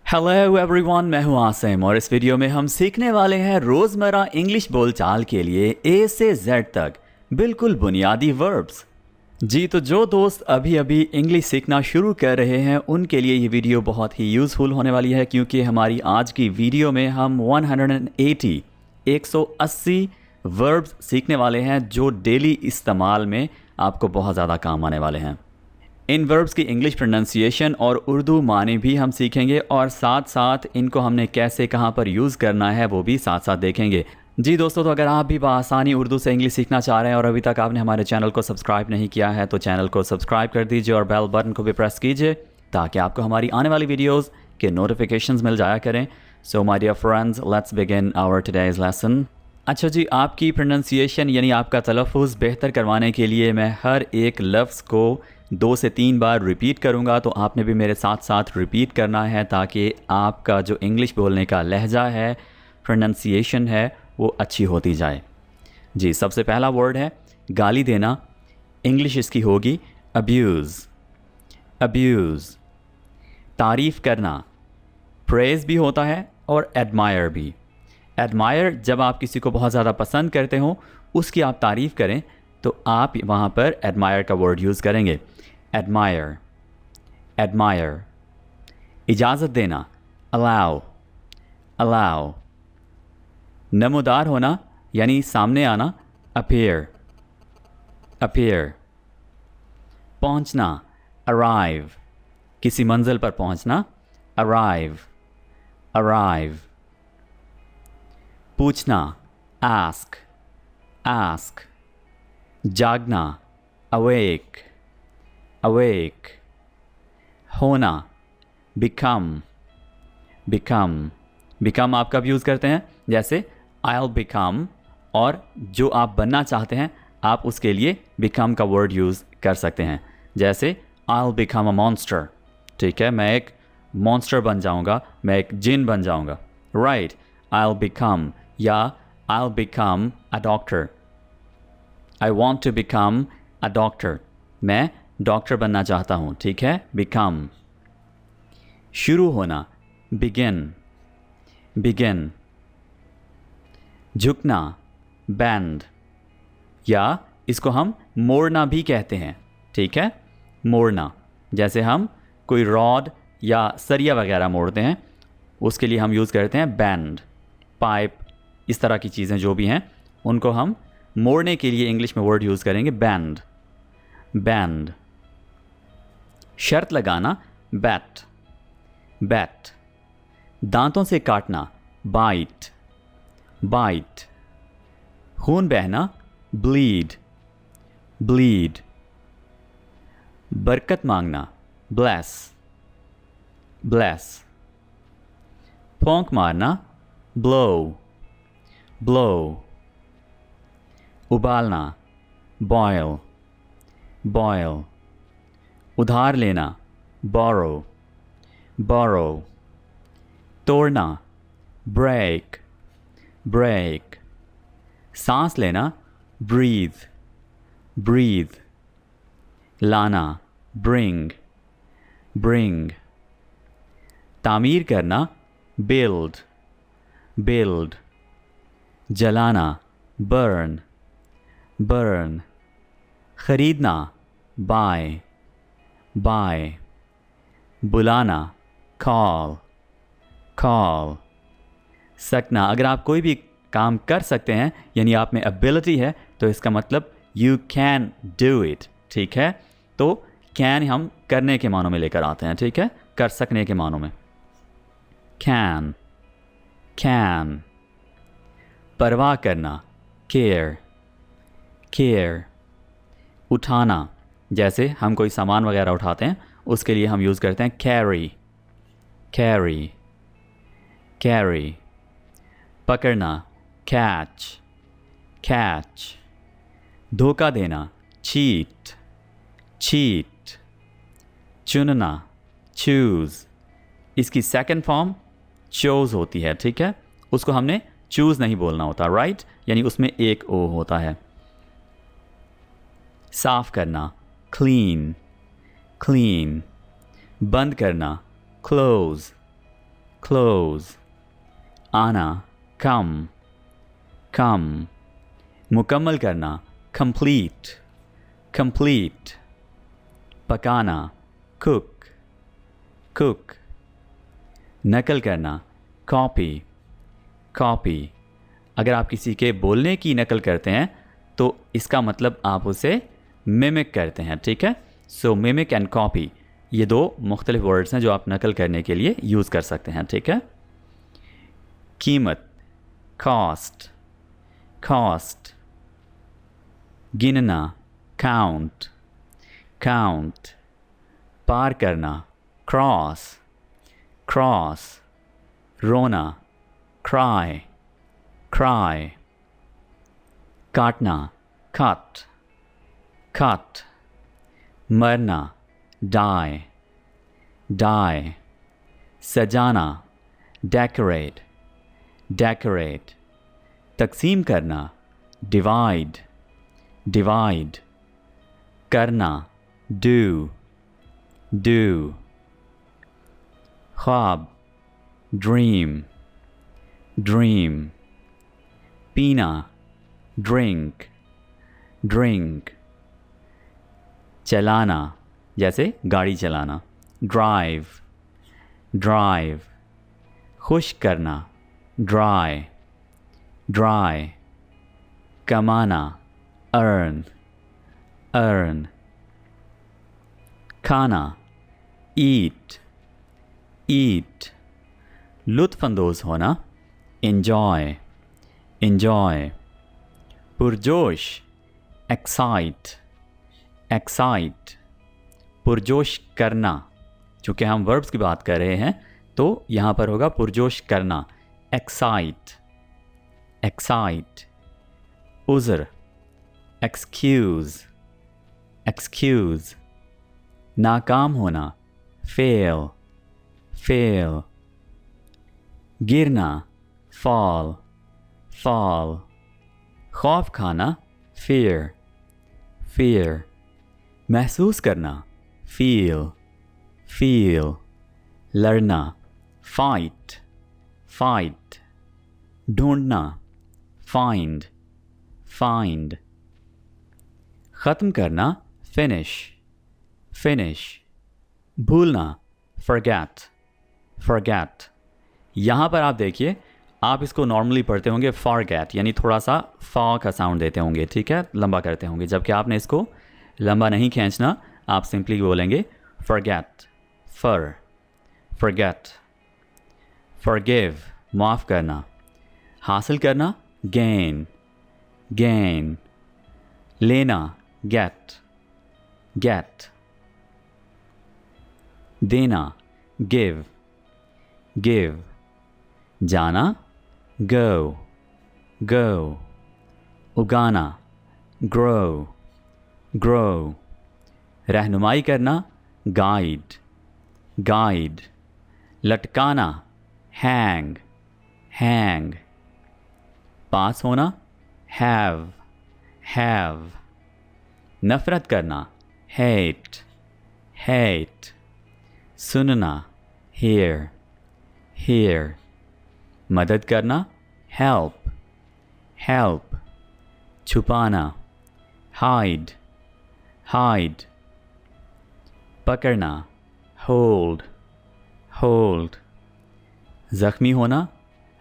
Hello everyone, मैं हूं आसिम और इस वीडियो में हम सीखने वाले हैं रोज़मर्रा इंग्लिश बोलचाल के लिए ए से जेड तक बिल्कुल बुनियादी वर्ब्स। जी तो जो दोस्त अभी अभी इंग्लिश सीखना शुरू कर रहे हैं उनके लिए ये वीडियो बहुत ही यूज़फुल होने वाली है, क्योंकि हमारी आज की वीडियो में हम 180 वर्ब्स सीखने वाले हैं जो डेली इस्तेमाल में आपको बहुत ज़्यादा काम आने वाले हैं। इन वर्ब्स की इंग्लिश प्रोनाउंसिएशन और उर्दू माने भी हम सीखेंगे और साथ साथ इनको हमने कैसे कहाँ पर यूज़ करना है वो भी साथ साथ देखेंगे। जी दोस्तों, तो अगर आप भी बआसानी उर्दू से इंग्लिश सीखना चाह रहे हैं और अभी तक आपने हमारे चैनल को सब्सक्राइब नहीं किया है तो चैनल को सब्सक्राइब कर दीजिए और बेल बटन को भी प्रेस कीजिए ताकि आपको हमारी आने वाली वीडियोज़ के नोटिफिकेशंस मिल जाया करें। So my dear friends, let's begin our today's lesson. अच्छा जी, आपकी प्रोनाउंसिएशन यानी आपका तलफ़ुज़ बेहतर करवाने के लिए मैं हर एक लफ्ज़ को 2 से 3 बार रिपीट करूँगा, तो आपने भी मेरे साथ साथ रिपीट करना है ताकि आपका जो इंग्लिश बोलने का लहजा है, प्रोनाउंसिएशन है, वो अच्छी होती जाए। जी, सबसे पहला वर्ड है गाली देना। इंग्लिश इसकी होगी अब्यूज़। अब्यूज़। तारीफ़ करना, प्रेज़ भी होता है और एडमायर भी। एडमायर जब आप किसी को बहुत ज़्यादा पसंद करते हो, उसकी आप तारीफ़ करें तो आप वहाँ पर एडमायर का वर्ड यूज़ करेंगे। एडमायर। एडमायर। इजाज़त देना, अलाउ। अलाउ। नमोदार होना यानी सामने आना, अपीयर। अपीयर। पहुँचना, अराइव। किसी मंजिल पर पहुँचना, अराइव। अराइव। पूछना, आस्क। आस्क। जागना, अवेक। अवेक। होना, बिकम। बिकम। बिकम आप कब यूज़ करते हैं? जैसे I'll become, और जो आप बनना चाहते हैं आप उसके लिए become का वर्ड यूज़ कर सकते हैं। जैसे I'll become a monster, ठीक है, मैं एक मॉन्स्टर बन जाऊंगा, मैं एक जिन बन जाऊंगा। राइट, I'll become, या I'll become a doctor। I want to become a doctor, मैं डॉक्टर बनना चाहता हूँ, ठीक है, become। शुरू होना, begin। begin। झुकना, bend, या इसको हम मोड़ना भी कहते हैं, ठीक है, मोड़ना। जैसे हम कोई रॉड या सरिया वगैरह मोड़ते हैं, उसके लिए हम यूज़ करते हैं बैंड। पाइप, इस तरह की चीज़ें जो भी हैं उनको हम मोड़ने के लिए इंग्लिश में वर्ड यूज़ करेंगे बैंड। बैंड। शर्त लगाना, बैट। बैट। दांतों से काटना, बाइट। बाइट। खून बहना, ब्लीड। ब्लीड। बरकत मांगना, ब्लेस। ब्लेस। फौंक मारना, ब्लो। ब्लो। उबालना, बॉयल। बॉयल। उधार लेना, बोरो। बोरो। तोड़ना, ब्रेक। ब्रेक। सांस लेना, ब्रीथ। ब्रीथ। लाना, ब्रिंग। ब्रिंग। तामीर करना, बिल्ड। बिल्ड। जलाना, बर्न। बर्न। खरीदना, बाय। बाय। बुलाना, कॉल। कॉल। सकना, अगर आप कोई भी काम कर सकते हैं यानी आप में एबिलिटी है तो इसका मतलब यू कैन डू इट, ठीक है। तो कैन हम करने के मानों में लेकर आते हैं, ठीक है, कर सकने के मानों में। कैन। कैन। परवाह करना, केयर। केयर। उठाना, जैसे हम कोई सामान वगैरह उठाते हैं उसके लिए हम यूज़ करते हैं कैरी। कैरी। कैरी। पकड़ना, कैच। कैच। धोखा देना, चीट। चीट। चुनना, चूज़। इसकी सेकंड फॉर्म चोज़ होती है, ठीक है, उसको हमने चूज़ नहीं बोलना होता, राइट, यानी उसमें एक ओ होता है। साफ करना, क्लीन। क्लीन। बंद करना, क्लोज। close, आना, come, come, मुकम्मल करना, complete, complete, पकाना, cook, cook, नकल करना, copy, copy। अगर आप किसी के बोलने की नकल करते हैं तो इसका मतलब आप उसे मिमिक करते हैं, ठीक है। सो मिमिक एंड कॉपी, ये दो मुख्तलिफ वर्ड्स हैं जो आप नकल करने के लिए यूज़ कर सकते हैं, ठीक है। कीमत, कॉस्ट, कॉस्ट, गिनना, काउंट, काउंट, पार करना, क्रॉस, क्रॉस, रोना, क्राई, क्राई, काटना, कट, कट, मरना, डाई, डाई, सजाना, डेकोरेट, डेकोरेट, तकसीम करना, डिवाइड, डिवाइड, करना, डू, डू, ख्वाब, ड्रीम, ड्रीम, पीना, ड्रिंक, ड्रिंक, चलाना, जैसे गाड़ी चलाना, ड्राइव, ड्राइव, खुश करना, ड्राई, ड्राई, कमाना, अर्न, अर्न, खाना, ईट, ईट, लुत्फ़अंदोज़ होना, enjoy, enjoy, पुरजोश, excite, excite, पुरजोश करना। चूँकि हम वर्ब्स की बात कर रहे हैं तो यहाँ पर होगा पुरजोश करना, excite, excite, उज़्र, excuse, excuse, नाकाम होना, fail, fail, गिरना, fall, fall, खौफ खाना, fear, fear, महसूस करना, feel, feel, लड़ना, fight, fight, ढूंढना, find, find, ख़त्म करना, finish, finish, भूलना, forget, forget। यहाँ पर आप देखिए, आप इसको नॉर्मली पढ़ते होंगे forget, यानी थोड़ा सा फा का साउंड देते होंगे, ठीक है, लंबा करते होंगे, जबकि आपने इसको लंबा नहीं खींचना, आप सिंपली बोलेंगे forget, forget, forgive, माफ़ करना, हासिल करना, gain, gain, लेना, get, get, देना, give, give, जाना, go, go, उगाना, grow, grow, रहनुमाई करना, guide, guide, लटकाना, hang, hang, पास होना, have, have, नफ़रत करना, hate, hate, सुनना, hear, hear, मदद करना, help, help, छुपाना, hide, hide, पकड़ना, hold, hold, ज़ख्मी होना,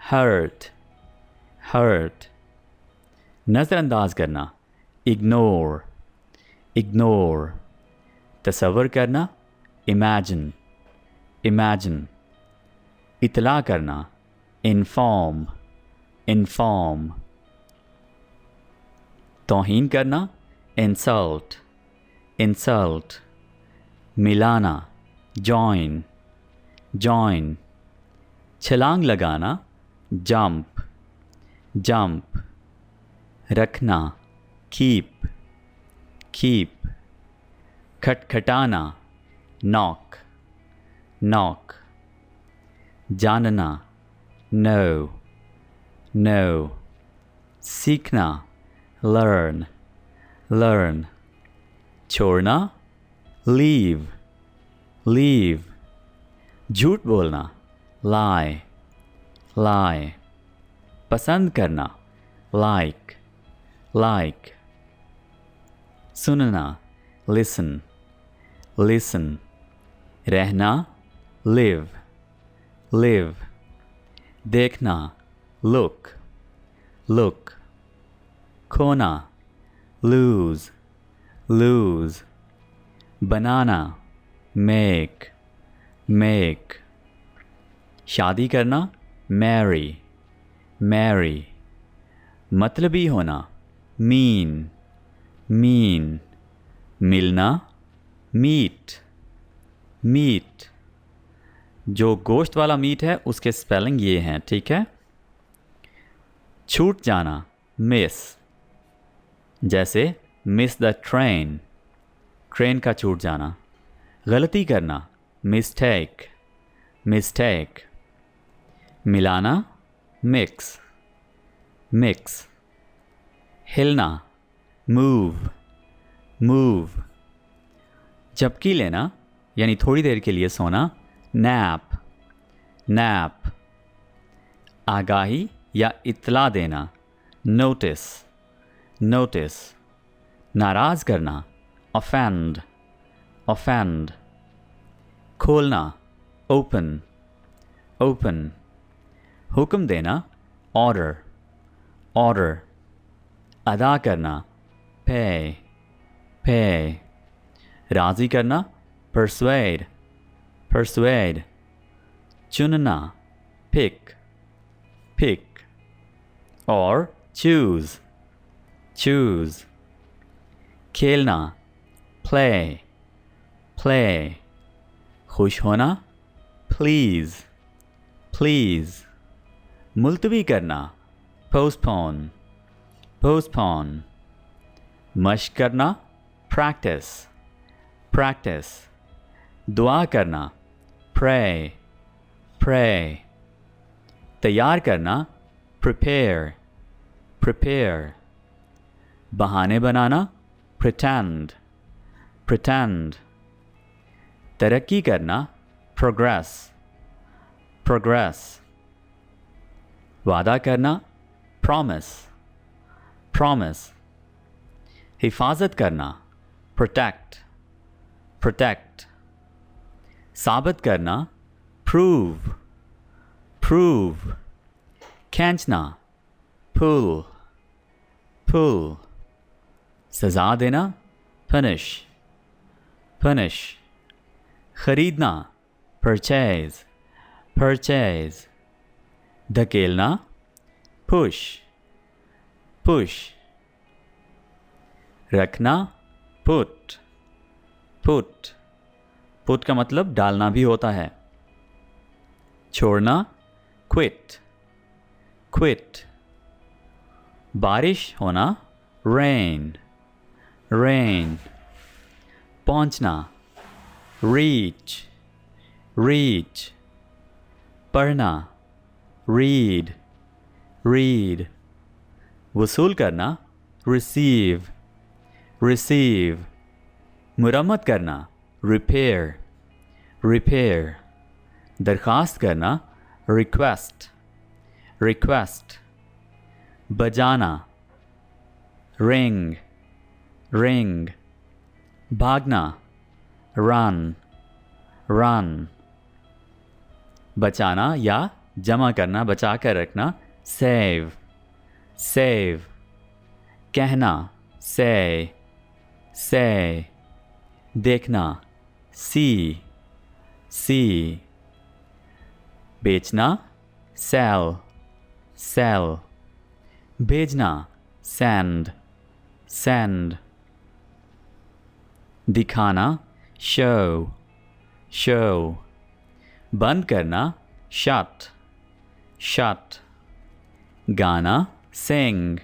hurt, hurt, नज़रअंदाज करना, ignore, ignore, तसव्वुर करना, imagine, imagine, इतला करना, inform, inform, तौहीन करना, insult, insult, मिलाना, join, join, छलांग लगाना, jump, jump, रखना, keep, keep, खटखटाना, knock, knock, जानना, know, know, सीखना, learn, learn, छोड़ना, leave, leave, झूठ बोलना, lie, lie. पसंद करना, like, like. सुनना, listen, listen. रहना, live, live. देखना, look, look. खोना, lose, lose. बनाना, make, make. शादी करना, marry, marry. मतलबी होना, mean, mean. मिलना, meet, meet. जो गोश्त वाला मीट है उसके स्पेलिंग ये हैं, ठीक है। छूट जाना, मिस, जैसे मिस द ट्रेन, ट्रेन का छूट जाना। गलती करना, मिस्टेक, मिस्टेक। मिलाना, मिक्स, मिक्स। हिलना, मूव, मूव। झपकी लेना यानी थोड़ी देर के लिए सोना, नैप, नैप। आगाही या इत्तला देना, नोटिस, नोटिस। नाराज़ करना, ऑफेंड, ऑफेंड। खोलना, ओपन, ओपन। हुक्म देना, ऑर्डर, ऑर्डर। अदा करना, पे, पे। राज़ी करना, persuade, persuade. चुनना, pick, pick. और choose, choose. खेलना, play, play. खुश होना, please, please. मुलतवी करना, postpone, postpone. मश्क करना, practice, practice. दुआ करना, pray, pray. तैयार करना, prepare, prepare. बहाने बनाना, pretend, pretend. तरक्की करना, progress, progress. वादा करना, promise, promise. हिफाजत करना, protect, protect. साबित करना, prove, prove. खींचना, pull, pull. सजा देना, punish, punish. खरीदना, purchase, purchase. धकेलना, push, push. रखना, put, put. put का मतलब डालना भी होता है। छोड़ना, quit, quit. बारिश होना, rain, rain. पहुंचना, reach, reach. पढ़ना, read, read. वसूल करना, receive, receive. मुरम्मत करना, repair, repair. दरख्वास्त करना, request, request. बजाना, ring, ring. भागना, run, run. बचाना या जमा करना, बचा कर रखना, save, save. कहना, say, say. देखना, see, see. बेचना, sell, sell. भेजना, send, send. दिखाना, show, show. बंद करना, shut, shut. गाना, sing,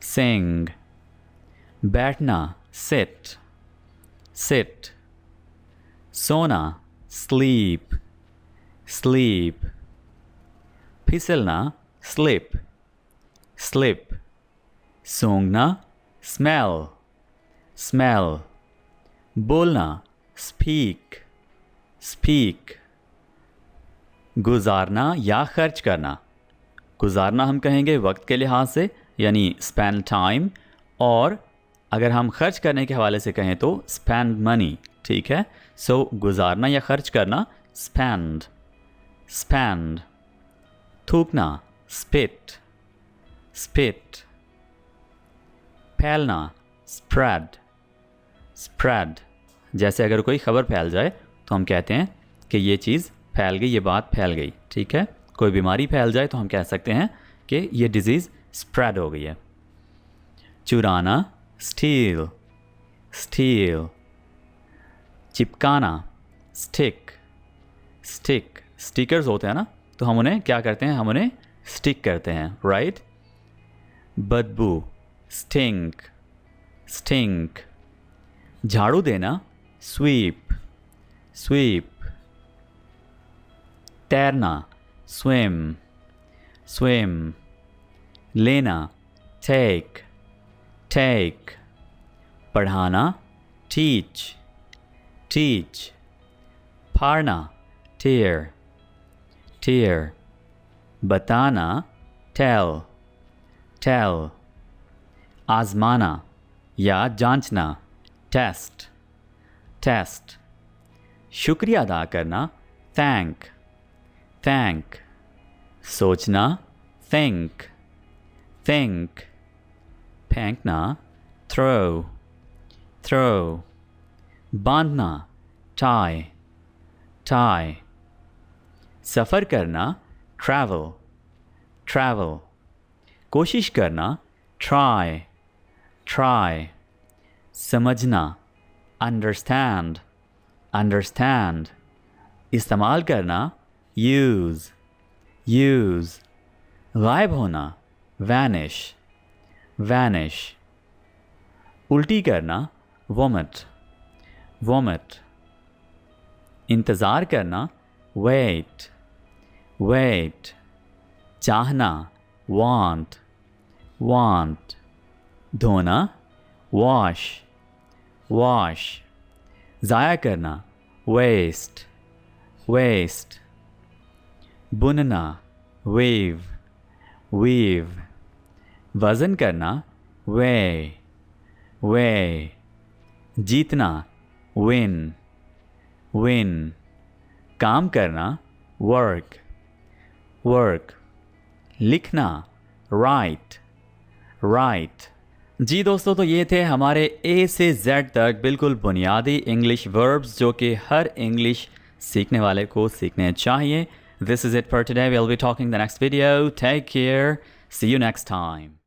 sing. बैठना, sit, sit. सोना, sleep, sleep. फिसलना, slip, slip. सूंघना, smell, smell. बोलना, speak, speak. गुजारना या खर्च करना। गुजारना हम कहेंगे वक्त के लिहाज से, यानी स्पेंड टाइम, और अगर हम खर्च करने के हवाले से कहें तो स्पेंड मनी। ठीक है, सो गुजारना या खर्च करना, स्पेंड, स्पेंड। थूकना, स्पिट, स्पिट। फैलना, स्प्रेड, स्प्रेड। जैसे अगर कोई खबर फैल जाए तो हम कहते हैं कि ये चीज़ फैल गई, ये बात फैल गई। ठीक है, कोई बीमारी फैल जाए तो हम कह सकते हैं कि ये डिजीज़ स्प्रेड हो गई है। चुराना, स्टील, स्टील। चिपकाना, स्टिक, स्टिक। स्टिकर्स होते हैं ना, तो हम उन्हें क्या करते हैं, हम उन्हें स्टिक करते हैं, राइट। बदबू, स्टिंक, स्टिंक। झाड़ू देना, स्वीप, स्वीप। तैरना, स्विम, स्विम। लेना, टेक, टेक। पढ़ाना, टीच, टीच। फाड़ना, टीयर, टीयर। बताना, टेल, टेल। आजमाना या जांचना, टेस्ट, टेस्ट। शुक्रिया अदा करना, थैंक, थैंक। सोचना, थिंक, थिंक। फेंकना, थ्रो, थ्रो। बांधना, टाई, टाई। सफ़र करना, ट्रैवल, ट्रैवल। कोशिश करना, ट्राई, ट्राई। समझना, अंडरस्टैंड, अंडरस्टैंड। इस्तेमाल करना, यूज़, यूज़। गायब होना, वैनिश, वैनिश। उल्टी करना, वोमिट, वोमिट। इंतज़ार करना, वेट, वेट। चाहना, वांट, वांट। धोना, वॉश, वॉश। ज़ाया करना, वेस्ट, वेस्ट। बुनना, वेव, वीव। वज़न करना, वे, वे। जीतना, विन, विन। काम करना, वर्क, वर्क। लिखना, राइट, राइट। जी दोस्तों, तो ये थे हमारे ए से जेड तक बिल्कुल बुनियादी इंग्लिश वर्ब्स जो कि हर इंग्लिश सीखने वाले को सीखने चाहिए। This is it for today. We'll be talking the next video. Take care. See you next time.